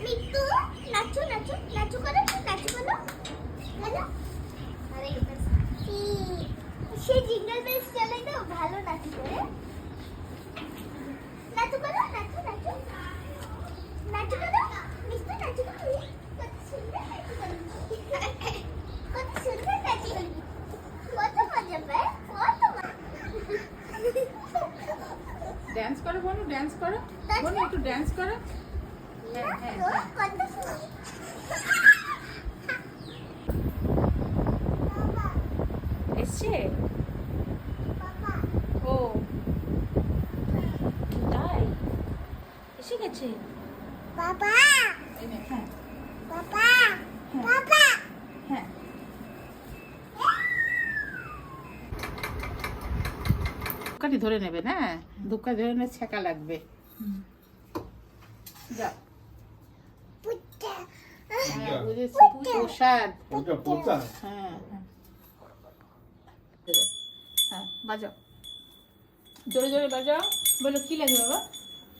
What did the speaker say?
মিতু নাচো নাচো নাচো করো হ্যালো আরে সে jingle bells চালাই তো ভালো নাচি করে নাচো করো নাচো নাচো নাচো করো মিতু নাচো করো কত সুন্দর নাচো করো কত সুন্দর নাচো করো কত মজা পায় কত ডান্স করো বলো, ডান্স করো বলো, একটু ডান্স করো। হ্যাঁ হ্যাঁ হ্যাঁ। কত সুন্দর এসছে বাবা ও তাই এসে গেছে। বাবা এই নে, হ্যাঁ বাবা বাবা হ্যাঁ। ধূপকাঠি ধরে নেবে না, ধূপকাঠি ধরে নিলে ছেঁকা লাগবে। যাও। পুত্তা হ্যাঁ বুঝেছি, প্রসাদ। ওটা পোতা হ্যাঁ হ্যাঁ হ্যাঁ বাজাও, জোরে জোরে বাজাও। বলো কি লাগে বাবা?